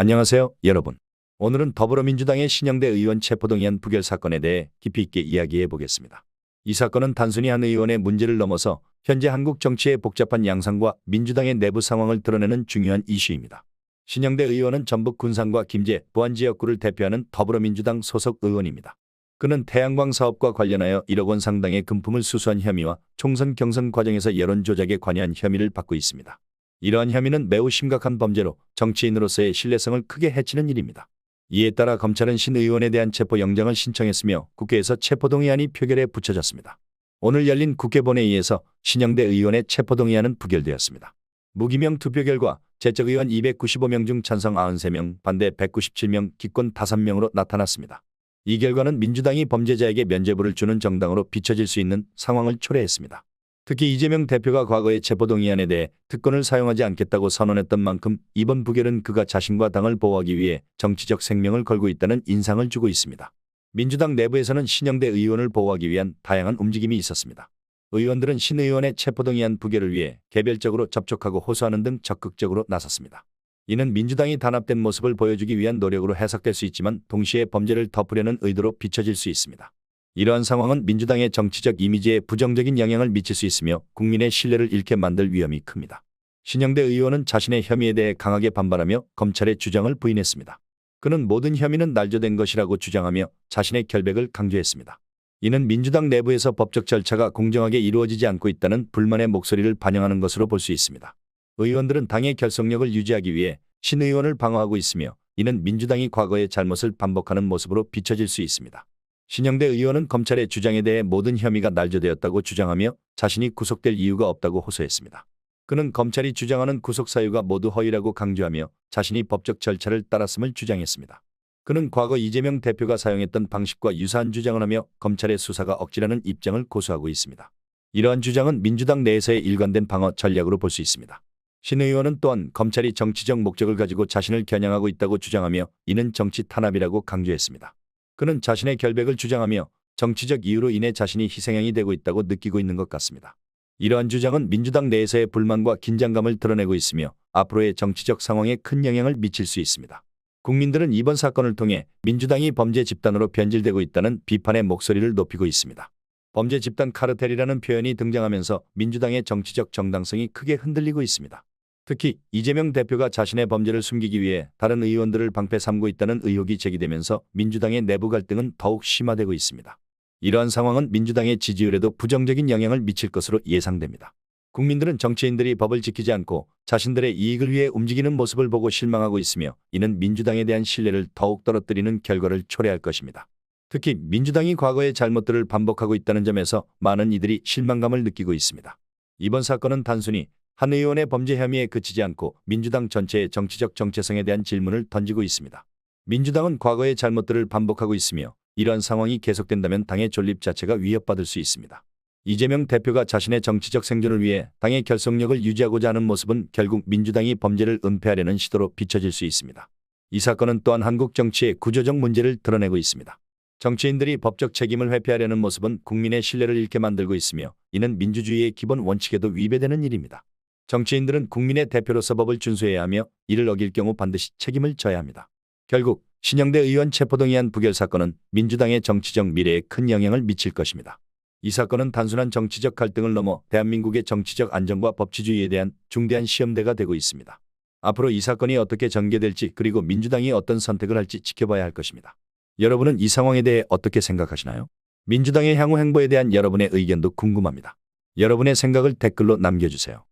안녕하세요, 여러분. 오늘은 더불어민주당의 신영대 의원 체포동의안 부결 사건에 대해 깊이 있게 이야기해 보겠습니다. 이 사건은 단순히 한 의원의 문제를 넘어서 현재 한국 정치의 복잡한 양상과 민주당의 내부 상황을 드러내는 중요한 이슈입니다. 신영대 의원은 전북 군산과 김제, 부안 지역구를 대표하는 더불어민주당 소속 의원입니다. 그는 태양광 사업과 관련하여 1억 원 상당의 금품을 수수한 혐의와 총선 경선 과정에서 여론 조작에 관여한 혐의를 받고 있습니다. 이러한 혐의는 매우 심각한 범죄로 정치인으로서의 신뢰성을 크게 해치는 일입니다. 이에 따라 검찰은 신 의원에 대한 체포영장을 신청했으며 국회에서 체포동의안이 표결에 붙여졌습니다. 오늘 열린 국회 본회의에서 신영대 의원의 체포동의안은 부결되었습니다. 무기명 투표 결과 제적 의원 295명 중 찬성 93명, 반대 197명, 기권 5명으로 나타났습니다. 이 결과는 민주당이 범죄자에게 면죄부를 주는 정당으로 비춰질 수 있는 상황을 초래했습니다. 특히 이재명 대표가 과거의 체포동의안에 대해 특권을 사용하지 않겠다고 선언했던 만큼 이번 부결은 그가 자신과 당을 보호하기 위해 정치적 생명을 걸고 있다는 인상을 주고 있습니다. 민주당 내부에서는 신영대 의원을 보호하기 위한 다양한 움직임이 있었습니다. 의원들은 신 의원의 체포동의안 부결을 위해 개별적으로 접촉하고 호소하는 등 적극적으로 나섰습니다. 이는 민주당이 단합된 모습을 보여주기 위한 노력으로 해석될 수 있지만 동시에 범죄를 덮으려는 의도로 비춰질 수 있습니다. 이러한 상황은 민주당의 정치적 이미지에 부정적인 영향을 미칠 수 있으며 국민의 신뢰를 잃게 만들 위험이 큽니다. 신영대 의원은 자신의 혐의에 대해 강하게 반발하며 검찰의 주장을 부인했습니다. 그는 모든 혐의는 날조된 것이라고 주장하며 자신의 결백을 강조했습니다. 이는 민주당 내부에서 법적 절차가 공정하게 이루어지지 않고 있다는 불만의 목소리를 반영하는 것으로 볼 수 있습니다. 의원들은 당의 결속력을 유지하기 위해 신 의원을 방어하고 있으며 이는 민주당이 과거의 잘못을 반복하는 모습으로 비춰질 수 있습니다. 신영대 의원은 검찰의 주장에 대해 모든 혐의가 날조되었다고 주장하며 자신이 구속될 이유가 없다고 호소했습니다. 그는 검찰이 주장하는 구속 사유가 모두 허위라고 강조하며 자신이 법적 절차를 따랐음을 주장했습니다. 그는 과거 이재명 대표가 사용했던 방식과 유사한 주장을 하며 검찰의 수사가 억지라는 입장을 고수하고 있습니다. 이러한 주장은 민주당 내에서의 일관된 방어 전략으로 볼 수 있습니다. 신 의원은 또한 검찰이 정치적 목적을 가지고 자신을 겨냥하고 있다고 주장하며 이는 정치 탄압이라고 강조했습니다. 그는 자신의 결백을 주장하며 정치적 이유로 인해 자신이 희생양이 되고 있다고 느끼고 있는 것 같습니다. 이러한 주장은 민주당 내에서의 불만과 긴장감을 드러내고 있으며 앞으로의 정치적 상황에 큰 영향을 미칠 수 있습니다. 국민들은 이번 사건을 통해 민주당이 범죄 집단으로 변질되고 있다는 비판의 목소리를 높이고 있습니다. 범죄 집단 카르텔이라는 표현이 등장하면서 민주당의 정치적 정당성이 크게 흔들리고 있습니다. 특히 이재명 대표가 자신의 범죄를 숨기기 위해 다른 의원들을 방패 삼고 있다는 의혹이 제기되면서 민주당의 내부 갈등은 더욱 심화되고 있습니다. 이러한 상황은 민주당의 지지율에도 부정적인 영향을 미칠 것으로 예상됩니다. 국민들은 정치인들이 법을 지키지 않고 자신들의 이익을 위해 움직이는 모습을 보고 실망하고 있으며 이는 민주당에 대한 신뢰를 더욱 떨어뜨리는 결과를 초래할 것입니다. 특히 민주당이 과거의 잘못들을 반복하고 있다는 점에서 많은 이들이 실망감을 느끼고 있습니다. 이번 사건은 단순히 한 의원의 범죄 혐의에 그치지 않고 민주당 전체의 정치적 정체성에 대한 질문을 던지고 있습니다. 민주당은 과거의 잘못들을 반복하고 있으며 이러한 상황이 계속된다면 당의 존립 자체가 위협받을 수 있습니다. 이재명 대표가 자신의 정치적 생존을 위해 당의 결속력을 유지하고자 하는 모습은 결국 민주당이 범죄를 은폐하려는 시도로 비춰질 수 있습니다. 이 사건은 또한 한국 정치의 구조적 문제를 드러내고 있습니다. 정치인들이 법적 책임을 회피하려는 모습은 국민의 신뢰를 잃게 만들고 있으며 이는 민주주의의 기본 원칙에도 위배되는 일입니다. 정치인들은 국민의 대표로서 법을 준수해야 하며 이를 어길 경우 반드시 책임을 져야 합니다. 결국 신영대 의원 체포동의안 부결 사건은 민주당의 정치적 미래에 큰 영향을 미칠 것입니다. 이 사건은 단순한 정치적 갈등을 넘어 대한민국의 정치적 안정과 법치주의에 대한 중대한 시험대가 되고 있습니다. 앞으로 이 사건이 어떻게 전개될지 그리고 민주당이 어떤 선택을 할지 지켜봐야 할 것입니다. 여러분은 이 상황에 대해 어떻게 생각하시나요? 민주당의 향후 행보에 대한 여러분의 의견도 궁금합니다. 여러분의 생각을 댓글로 남겨주세요.